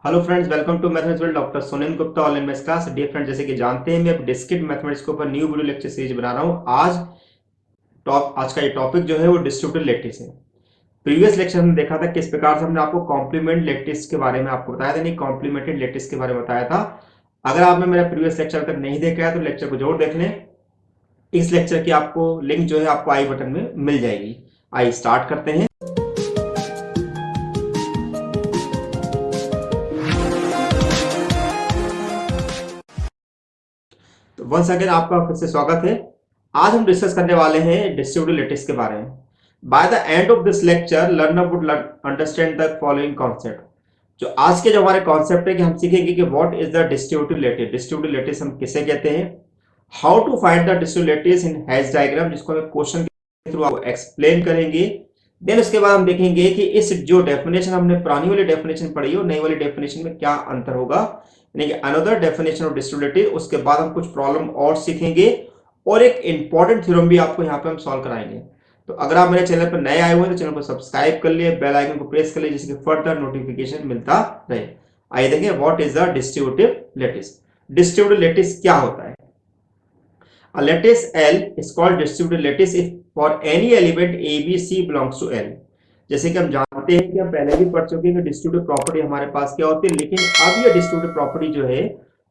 Hello friends, welcome to mathematics world. Doctor Sunil Gupta online maths class. Dear friends, जैसे कि जानते हैं मैं अब डिस्क्रीट मैथमेटिक्स के ऊपर न्यू वीडियो लेक्चर सीरीज बना रहा हूं। आज का ये टॉपिक जो है वो डिस्ट्रीब्यूटिव लैटिस है। प्रीवियस लेक्चर हमने देखा था किस प्रकार से हमने आपको कॉम्प्लीमेंट लैटिस के बारे में आपको बताया था, नहीं कॉम्प्लीमेंटेड लैटिस के बारे में बताया था। अगर आपने मेरा प्रीवियस लेक्चर तक नहीं देखा है तो लेक्चर को जरूर देख लें। इस लेक्चर की आपको लिंक जो है आपको आई बटन में मिल जाएगी। आइए स्टार्ट करते हैं। तो वंस अगेन आपका फिर से स्वागत है। आज हम डिस्कस करने वाले हैं डिस्ट्रीब्यूटिव लैटिस के बारे में। By the end of this lecture learner would understand the following concept. जो आज के जो हमारे कॉन्सेप्ट है कि हम सीखेंगे कि what is the distributive lattice. Distributive lattice हम किसे कहते हैं, how to find the distributive lattice in Hasse diagram, जिसको हम क्वेश्चन के थ्रू आपको एक्सप्लेन करेंगे। देन उसके बाद हम देखेंगे कि इस जो डेफिनेशन हमने पुरानी वाली डेफिनेशन पढ़ी हो, नई वाली डेफिनेशन में क्या अंतर होगा, यानी कि अनदर डेफिनेशन ऑफ डिस्ट्रीब्यूटिव। उसके बाद हम कुछ प्रॉब्लम और सीखेंगे और एक इंपॉर्टेंट थ्योरम भी आपको यहाँ पे हम सॉल्व कराएंगे। तो अगर आप मेरे चैनल पर नए आए हुए हैं तो चैनल को सब्सक्राइब कर लिए, बेल आइकन को प्रेस कर लिए, जिससे फर्दर नोटिफिकेशन मिलता रहे। आइए देखें what is the distributive lattice. Distributive lattice क्या होता है? A lattice L is called distributive lattice if for any element A, B, C belongs to L। जैसे कि हम जानते हैं कि हम पहले भी पढ़ चुके हैं कि डिस्ट्रीब्यूटिव प्रॉपर्टी हमारे पास क्या होती है, लेकिन अब ये डिस्ट्रीब्यूटिव प्रॉपर्टी जो है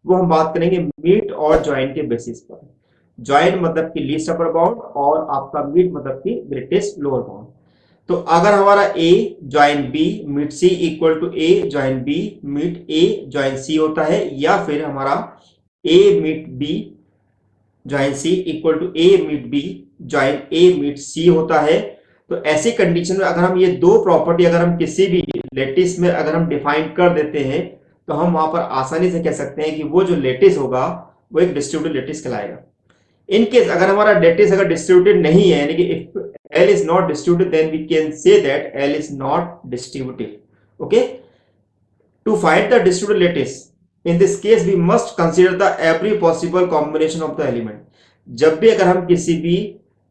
वो हम बात करेंगे मीट और ज्वाइन के बेसिस पर। ज्वाइन मतलब कि लीस्ट अपर बाउंड और आपका मीट मतलब कि ग्रेटेस्ट लोअर बाउंड। तो अगर हमारा A join B meet C equal to A join B meet A join C होता है, या फिर हमारा A meet B join C equal to A meet B join A meet C होता है, तो ऐसी कंडीशन में अगर हम ये दो प्रॉपर्टी अगर हम किसी भी लेटिस में अगर हम डिफाइन कर देते हैं तो हम वहां पर आसानी से कह सकते हैं कि वो जो लेटिस होगा वो एक डिस्ट्रीब्यूटिव लेटिस कहलाएगा। इन केस अगर हमारा लेटिस अगर डिस्ट्रीब्यूटेड नहीं है, यानी कि if L is not distributed then we can say that L is not distributive. Okay, to find the distributive lattice in this case we must consider the every possible combination of the element। जब भी अगर हम किसी भी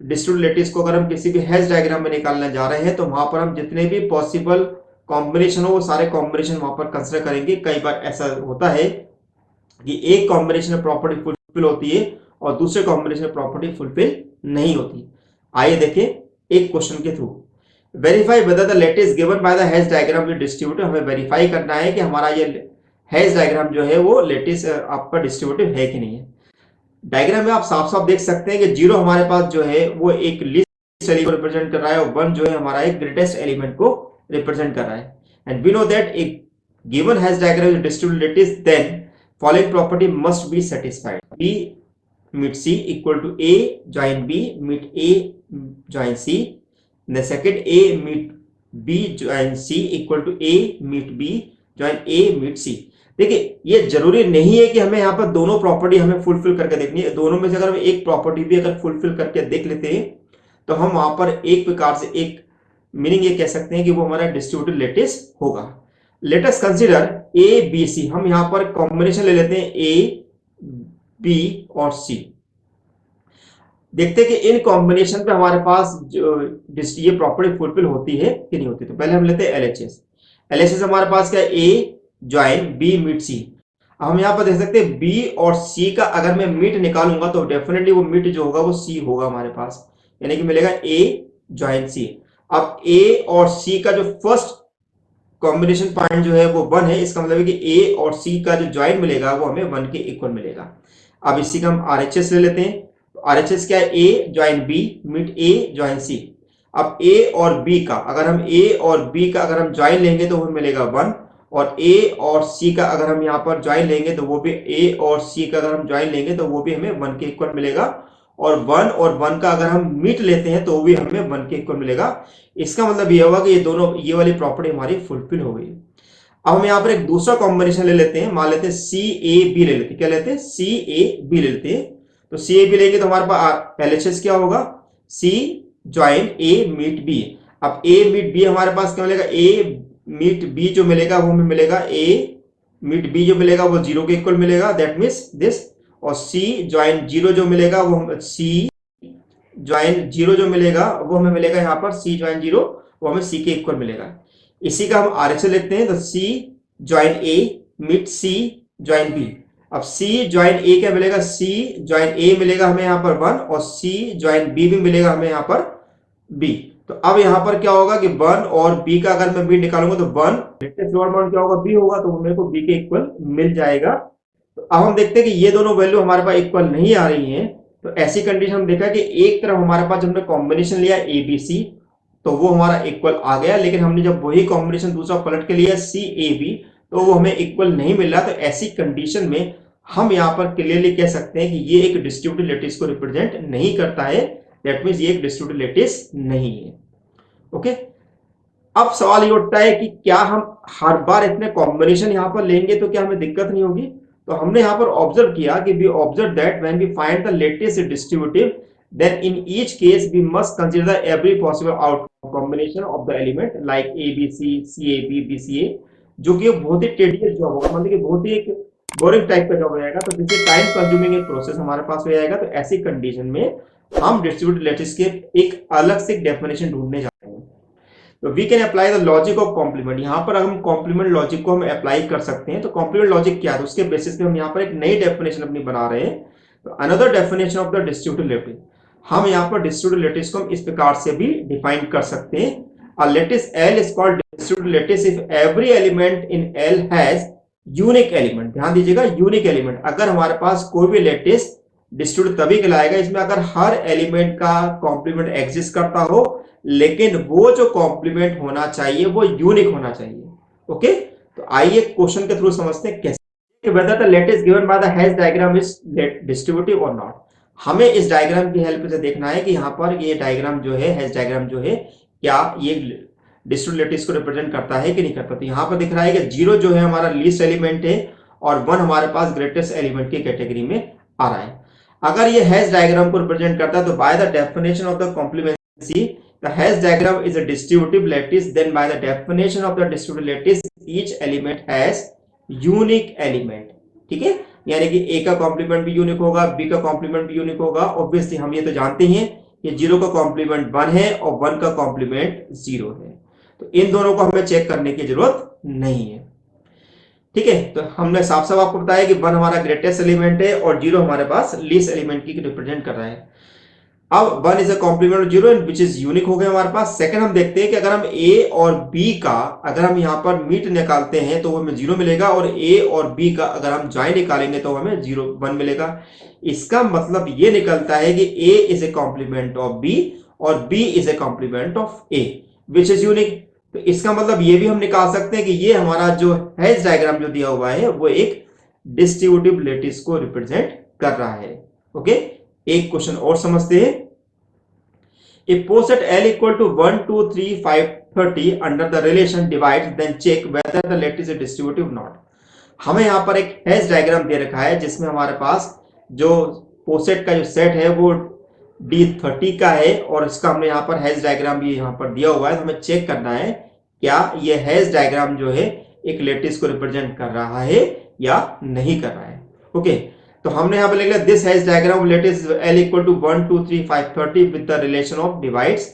distributive lattice को अगर हम किसी भी हैश डायग्राम में निकालने जा रहे हैं तो वहां पर हम जितने भी पॉसिबल कॉम्बिनेशन हो वो सारे कॉम्बिनेशन वहां पर कंसिडर करेंगे। कई बार ऐसा होता है कि एक कॉम्बिनेशन में प्रॉपर्टी फुलफिल होती है और दूसरे कॉम्बिनेशन में प्रॉपर्टी फुलफिल नहीं होती। आइए देखें एक क्वेश्चन के थ्रू। Verify whether the lattice given by the Hasse diagram is distributive. हमें वेरीफाई करना है कि हमारा ये हैश डायग्राम जो है वो लेटिस आपका डिस्ट्रीब्यूटिव है कि नहीं है। डायग्राम में आप साफ साफ देख सकते हैं कि जीरो हमारे पास जो है वो एक लीस्ट एलिमेंट को रिप्रेजेंट कर रहा है और वन जो है हमारा एक ग्रेटेस्ट एलिमेंट को रिप्रेजेंट कर रहा है। एंड वी नो दैट एक given Hasse diagram is distributive lattice, then following property must be satisfied. B meet C equal to A join B meet A join C. The second A meet B join C equal to A meet B join A meet C। देखिए ये जरूरी नहीं है कि हमें यहाँ पर दोनों प्रॉपर्टी हमें फुलफिल करके देखनी है। दोनों में से अगर हम एक प्रॉपर्टी भी अगर फुलफिल करके देख लेते हैं तो हम वहां पर एक प्रकार से एक मीनिंग ये कह सकते हैं कि वो हमारा डिस्ट्रीब्यूटिव लैटिस होगा। Let us consider A B C. हम यहाँ पर कॉम्बिनेशन ले लेते हैं ए बी और सी। देखते हैं कि इन कॉम्बिनेशन पे हमारे पास जो ये प्रॉपर्टी फुलफिल होती है कि नहीं होती। तो पहले हम लेते हैं एलएचएस। एलएचएस हमारे पास क्या है, ए ज्वाइन बी मीट सी। अब हम यहाँ पर देख सकते हैं बी और सी का अगर मैं मीट निकालूंगा तो डेफिनेटली वो मीट जो होगा वो सी होगा हमारे पास, यानी कि मिलेगा ए ज्वाइन सी। अब ए और सी का जो फर्स्ट कॉम्बिनेशन पॉइंट जो है वो 1 है, इसका मतलब है कि ए और सी का जो ज्वाइन मिलेगा वो हमें 1 के इक्वल मिलेगा। अब इसी का हम आरएचएस ले लेते हैं। आरएचएस क्या है, ए join B meet A join सी। अब ए और बी का अगर हम ए और बी का अगर हम ज्वाइन लेंगे तो वो मिलेगा 1, और ए और सी का अगर हम यहाँ पर ज्वाइन लेंगे तो वो भी ए और सी का अगर हम ज्वाइन लेंगे तो वो भी हमें 1 के इक्वल मिलेगा, और 1 और 1 का अगर हम मीट लेते हैं तो वो भी हमें 1 के इक्वल मिलेगा। इसका मतलब ये होगा कि ये दोनों ये वाली प्रॉपर्टी हमारी फुलफिल हो गई। अब हम यहाँ पर एक दूसरा कॉम्बिनेशन ले लेते हैं, मान लेते हैं सी ए बी ले लेते हैं। क्या लेते हैं, सी ए बी ले लेते हैं। तो सी ए बी लेंगे तो हमारे पास एलएचएस क्या होगा, C join A meet B. अब ए मीट बी हमारे पास क्या मिलेगा, ए मीट बी जो मिलेगा वो हमें मिलेगा ए मीट बी जो मिलेगा वो 0 के इक्वल मिलेगा, दैट मीन्स दिस। और सी ज्वाइन 0 जो मिलेगा वो सी ज्वाइन 0 जो मिलेगा वो हमें मिलेगा यहाँ पर सी ज्वाइन 0 वो हमें सी के इक्वल मिलेगा। इसी का हम आरएचएस लिखते हैं, तो C join A meet C join B. अब सी ज्वाइन ए क्या मिलेगा, सी ज्वाइन ए मिलेगा हमें यहाँ पर 1 और सी ज्वाइन बी भी मिलेगा हमें यहाँ पर बी। तो अब यहाँ पर क्या होगा कि 1 और बी का अगर मैं बी निकालूंगा तो 1 लेटेस्ट लोअर बाउंड क्या होगा, बी होगा, तो मेरे को बी के इक्वल मिल जाएगा। तो अब हम देखते हैं कि ये दोनों वैल्यू हमारे पास इक्वल नहीं आ रही हैं। तो ऐसी कंडीशन हम देखा कि एक तरफ हमारे पास जब हमने कॉम्बिनेशन लिया ए बी सी तो वो हमारा इक्वल आ गया, लेकिन हमने जब वही कॉम्बिनेशन दूसरा पलट के लिया सी ए बी तो वो हमें इक्वल नहीं मिल रहा। तो ऐसी कंडीशन में हम यहाँ पर क्लियरली कह सकते हैं कि ये एक डिस्ट्रीब्यूटिव लैटिस को रिप्रेजेंट नहीं करता है। दैट मीन्स ये एक डिस्ट्रीब्यूटिव लैटिस नहीं है। ओके, अब सवाल ये उठता है कि क्या हम हर बार इतने कॉम्बिनेशन यहाँ पर लेंगे तो क्या हमें दिक्कत नहीं होगी। तो हमने यहाँ पर ऑब्जर्व किया कि we observe that when we find the lattice distributive then in each case we must consider every possible outcome combination of the element like abc cab bca, जो कि बहुत ही टेडियस जॉब होगा, मतलब कि बहुत ही एक बोरिंग टाइप का job हो जाएगा। तो जिससे टाइम कंज्यूमिंग एक प्रोसेस हमारे पास हो जाएगा। तो ऐसी कंडीशन में हम डिस्ट्रीब्यूटिव लैटिस के एक अलग से डेफिनेशन ढूंढने जाते हैं। तो we can apply the logic of complement. यहाँ पर हम कॉम्प्लीमेंट लॉजिक को हम अप्लाई कर सकते हैं। तो कॉम्प्लीमेंट लॉजिक क्या है, उसके बेसिस पे हम यहाँ पर एक नई डेफिनेशन अपनी बना रहे हैं। तो another definition of the distributive lattice, हम यहाँ पर डिस्ट्रीब्यूटिव लैटिस को हम इस प्रकार से भी डिफाइन कर सकते हैं। A lattice L is called distributive lattice if every element in L has unique element। ध्यान दीजिएगा, यूनिक एलिमेंट। अगर हमारे पास कोई भी लैटिस डिस्ट्रीब्यूटिव तभी कहलाएगा इसमें अगर हर एलिमेंट का कॉम्प्लीमेंट एग्जिस्ट करता हो, लेकिन वो जो कॉम्प्लीमेंट होना चाहिए वो यूनिक होना चाहिए। ओके, तो आइए क्वेश्चन के थ्रू समझते हैं कैसे। whether the lattice given by the Hess diagram is distributive or not। हमें इस डायग्राम की हेल्प से देखना है कि यहाँ पर ये डायग्राम जो है, हेस डायग्राम जो है, क्या ये डिस्ट्रीब्यूटिव लैटिस को रिप्रेजेंट करता है कि नहीं करता। तो यहाँ पर दिख रहा है कि 0 जो है हमारा लीस्ट एलिमेंट है और 1 हमारे पास ग्रेटेस्ट एलिमेंट की कैटेगरी में आ रहा है। अगर ये हेस डायग्राम को रिप्रेजेंट करता है तो by the definition of the complementary the Hasse diagram is a distributive lattice, then by the definition of the distributive lattice each element has unique element. ठीक है, यानी कि ए का कॉम्प्लीमेंट भी यूनिक होगा, बी का कॉम्प्लीमेंट भी यूनिक होगा। ऑब्वियसली हम ये तो जानते हैं कि 0 का कॉम्प्लीमेंट 1 है और 1 का कॉम्प्लीमेंट 0 है। तो इन दोनों को हमें चेक करने की जरूरत नहीं है। ठीक है, तो हमने साफ साफ आपको बताया कि 1 हमारा ग्रेटेस्ट एलिमेंट है और 0 हमारे पास लीस्ट एलिमेंट की रिप्रेजेंट कर रहा है। अब 1 is a compliment of 0 which is unique हो गया हमारे पास। सेकंड हम देखते हैं कि अगर हम ए और बी का अगर हम यहाँ पर मीट निकालते हैं तो हमें 0 मिलेगा, और ए और बी का अगर हम ज्वाइन निकालेंगे तो हमें 1 मिलेगा। इसका मतलब ये निकलता है कि A is a complement of B और B is a complement of A which is unique. तो इसका मतलब ये भी हम निकाल सकते हैं कि ये हमारा जो हेस डायग्राम जो दिया हुआ है वो एक डिस्ट्रीब्यूटिव लैटिस को रिप्रेजेंट कर रहा है। ओके, एक क्वेश्चन और समझते हैं। If poset L equal to 1, 2, 3, 5, 30 under the relation divides, then check whether the lattice is distributive or not। हमें यहाँ पर एक हेस डायग्राम दे रखा है जिसमें हमारे पास जो पोसेट का जो सेट है वो D30 का है और इसका हमने यहाँ पर हेस डायग्राम भी यहाँ पर दिया हुआ है। तो हमें चेक करना है क्या ये हेस डायग्राम जो है एक लैटिस को रिप्रेजेंट कर रहा है या नहीं कर रहा है। ओके, तो हमने यहाँ पे लिख लिया this Hasse diagram of lattice L equal to 1, 2, 3, 5, 30 with the relation of divides.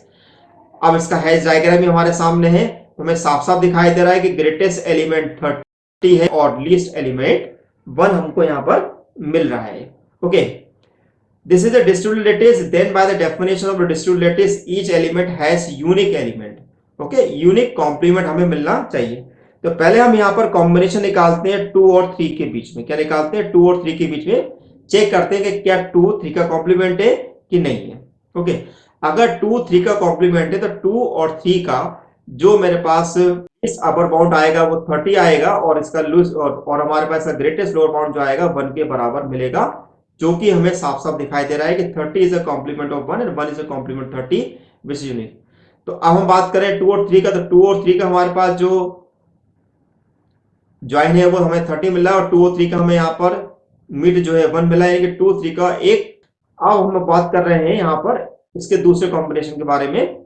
अब इसका हेस डायग्राम ही हमारे सामने है, तो हमें साफ साफ दिखाई दे रहा है कि ग्रेटेस्ट एलिमेंट 30 है और लीस्ट एलिमेंट 1 हमको यहाँ पर मिल रहा है। Okay, this is a distributive lattice, then by the definition of the distributive lattice each element has unique element. Okay, unique complement हमें मिलना चाहिए। तो पहले हम यहाँ पर कॉम्बिनेशन निकालते हैं 2 और 3 के बीच में। क्या निकालते हैं? 2 और 3 के बीच में चेक करते हैं कि क्या 2 3 का कॉम्प्लीमेंट है कि नहीं है। ओके, अगर 2 3 का कॉम्प्लीमेंट है तो 2 और 3 का जो मेरे पास इस अपर बाउंड आएगा वो 30 आएगा और इसका लूज और हमारे पास ग्रेटेस्ट लोअर बाउंड जो आएगा 1 के बराबर मिलेगा, जो कि हमें साफ साफ दिखाई दे रहा है कि 30 is a compliment of 1 and 1 is a compliment 30 which is unique. तो अब हम बात करें 2 और 3 का, तो 2 और 3 का हमारे पास जो ज्वाइन है वो हमें 30 मिला और 2 और 3 का हमें यहाँ पर मिड जो है 1 मिला है, 2 3 का एक। अब हम बात कर रहे हैं यहाँ पर इसके दूसरे कॉम्बिनेशन के बारे में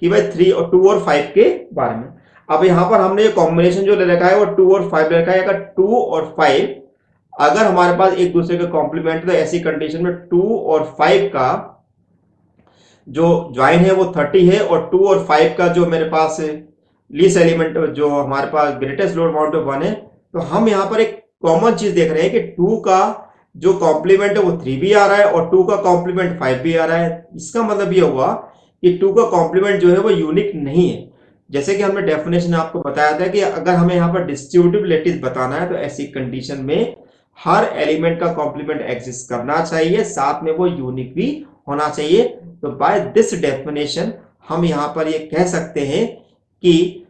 कि भाई 3 और 2 और 5 के बारे में। अब यहाँ पर हमने ये कॉम्बिनेशन जो ले रखा है वो 2 और 5 ले रखा है। अगर 2 और 5 अगर हमारे पास एक दूसरे का कॉम्प्लीमेंट, तो ऐसी कंडीशन में 2 और 5 का जो ज्वाइन है वो 30 है और 2 और 5 का जो मेरे पास लीस्ट एलिमेंट जो हमारे पास ग्रेटेस्ट लोड अमाउंट ऑफ 1 है, तो हम यहाँ पर एक कॉमन चीज देख रहे हैं कि 2 का जो कॉम्प्लीमेंट है वो 3 भी आ रहा है और 2 का कॉम्प्लीमेंट 5 भी आ रहा है। इसका मतलब ये हुआ कि 2 का कॉम्प्लीमेंट जो है वो यूनिक नहीं है। जैसे कि हमने डेफिनेशन आपको बताया था कि अगर हमें यहाँ पर डिस्ट्रीब्यूटिव लैटिस बताना है तो ऐसी कंडीशन में हर एलिमेंट का कॉम्प्लीमेंट एग्जिस्ट करना चाहिए, साथ में वो यूनिक भी होना चाहिए। तो बाय दिस डेफिनेशन हम यहाँ पर ये कह सकते हैं कि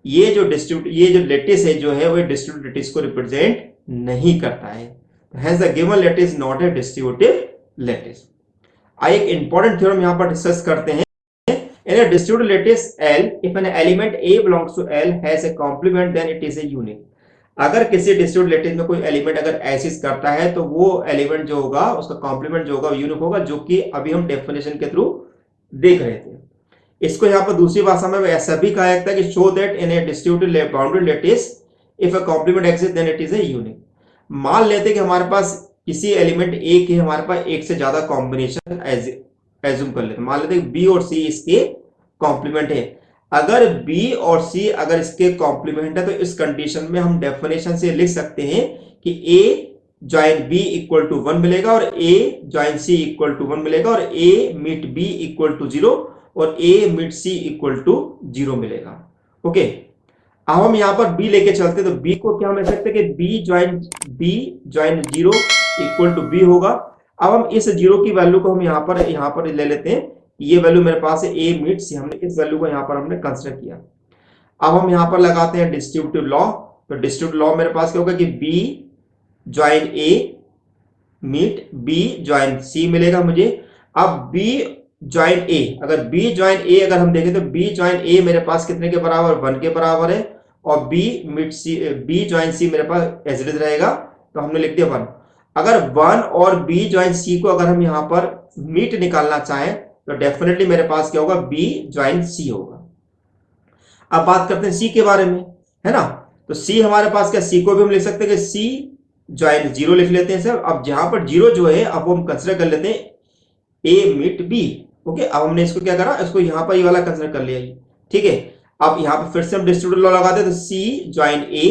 ये जो लैटिस है जो है वो डिस्ट्रीब्यूटिव लैटिस को रिप्रेजेंट नहीं करता है। Hence the given lattice is not a distributive lattice. आइए एक इंपॉर्टेंट थ्योरम यहां पर डिस्कस करते हैं। In a distributive lattice L, if an element A belongs to L has a complement, then it is a unique. अगर किसी distributive lattice में कोई एलिमेंट अगर एसिस करता है तो वो एलिमेंट जो होगा उसका कॉम्प्लीमेंट जो होगा यूनिक होगा, जो कि अभी हम डेफिनेशन के थ्रू देख रहे थे। इसको यहाँ पर दूसरी भाषा में ऐसा भी कहा जाता है कि show that in a distributive boundary lattice if a complement exist then it is a unique. मान लेते कि हमारे पास किसी एलिमेंट ए के हमारे पास एक से ज्यादा कॉम्बिनेशन एज्यूम कर लेते, मान लेते बी और सी इसके कॉम्प्लीमेंट है। अगर बी और सी अगर इसके कॉम्प्लीमेंट है तो इस कंडीशन में हम डेफिनेशन से लिख सकते हैं कि ए ज्वाइन बी इक्वल टू 1 मिलेगा और ए ज्वाइन सी इक्वल टू 1 मिलेगा और ए मीट बी इक्वल टू 0 और ए मीट सी इक्वल टू 0 मिलेगा। ओके, अब हम यहाँ पर b लेके चलते तो b को क्या हम लिख सकते हैं कि b join 0 equal to b होगा। अब हम इस 0 की वैल्यू को हम यहाँ पर ले लेते हैं। ये वैल्यू मेरे पास है a मीट सी, हमने इस वैल्यू को यहाँ पर हमने कंसिडर किया। अब हम यहाँ पर लगाते हैं डिस्ट्रीब्यूटिव लॉ। तो डिस्ट्रीब्यूटिव लॉ मेरे पास क्या होगा कि b join a meet b join c मिलेगा मुझे। अब b ज्वाइन a, अगर b ज्वाइन a अगर हम देखें तो b ज्वाइन a मेरे पास कितने के बराबर, 1 के बराबर है और b मिट सी, b ज्वाइन c मेरे पास एज इट इज रहेगा, तो हमने लिख दिया 1। अगर 1 और b ज्वाइन c को अगर हम यहाँ पर मीट निकालना चाहें तो डेफिनेटली मेरे पास क्या होगा, b ज्वाइन c होगा। अब बात करते हैं c के बारे में, है ना। तो c हमारे पास क्या, c को भी हम लिख सकते हैं कि c ज्वाइन 0 लिख लेते हैं सर। अब जहां पर 0 जो है अब वो हम कंसिडर कर लेते हैं a मीट b। ओके, अब हमने इसको क्या करा, इसको यहां पर ये वाला कंसिडर कर लिया, ठीक है। अब यहां पर फिर से हम डिस्ट्रीब्यूटिव लॉ लगाते हैं तो c join a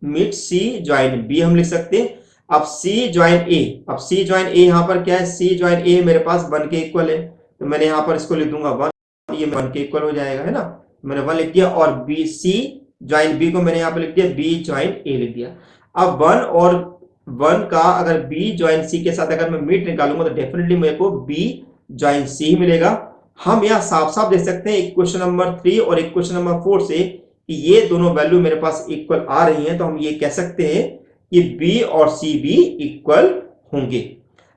meet c join b हम लिख सकते हैं। अब c ज्वाइन a, अब c ज्वाइन a यहां पर क्या है, c ज्वाइन a मेरे पास 1 के इक्वल है, तो मैंने यहां पर इसको लिख दूंगा 1, ये 1 के इक्वल हो जाएगा, है ना। मैंने 1 लिख दिया और b c ज्वाइन b को मैंने यहां पर लिख दिया b ज्वाइन a लिख दिया। अब 1 और 1 का अगर b ज्वाइन c के साथ अगर मैं मीट निकालूंगा तो डेफिनेटली मेरे को b ज्वाइन सी मिलेगा। हम यहां साफ साफ देख सकते हैं इक्वेशन नंबर 3 और इक्वेशन नंबर 4 से कि ये दोनों वैल्यू मेरे पास इक्वल आ रही हैं, तो हम ये कह सकते हैं कि b और c भी इक्वल होंगे।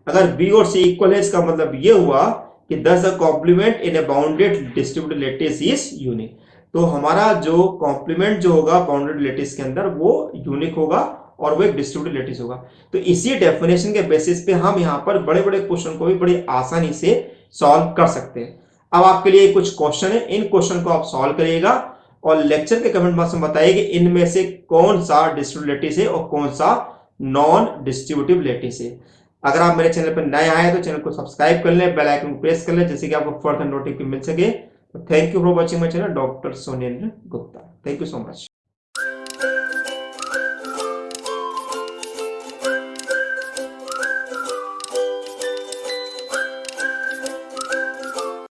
अगर b और c इक्वल है इसका मतलब ये हुआ कि thus the complement in a bounded distributed lattice is unique। तो हमारा जो कॉम्प्लीमेंट जो होगा बाउंडेड लैटिस के अंदर वो यूनिक होगा और वो एक डिस्ट्रीब्यूटिव लैटिस होगा। तो इसी डेफिनेशन के बेसिस पे हम यहाँ पर बड़े बड़े क्वेश्चन को भी बड़ी आसानी से सॉल्व कर सकते हैं। अब आपके लिए कुछ क्वेश्चन है, इन क्वेश्चन को आप सॉल्व करिएगा और लेक्चर के कमेंट बॉक्स में बताइए कि इनमें से कौन सा डिस्ट्रीब्यूटिव लैटिस है और कौन सा नॉन डिस्ट्रीब्यूटिव लैटिस है। अगर आप मेरे चैनल पर नए आए तो चैनल को सब्सक्राइब कर लें, बेल आइकन को प्रेस कर लें, जैसे कि आपको फर्दर नोटिफिकेशन मिल सके। Thank you for watching my channel, doctor Sonendra Gupta. Thank you so much.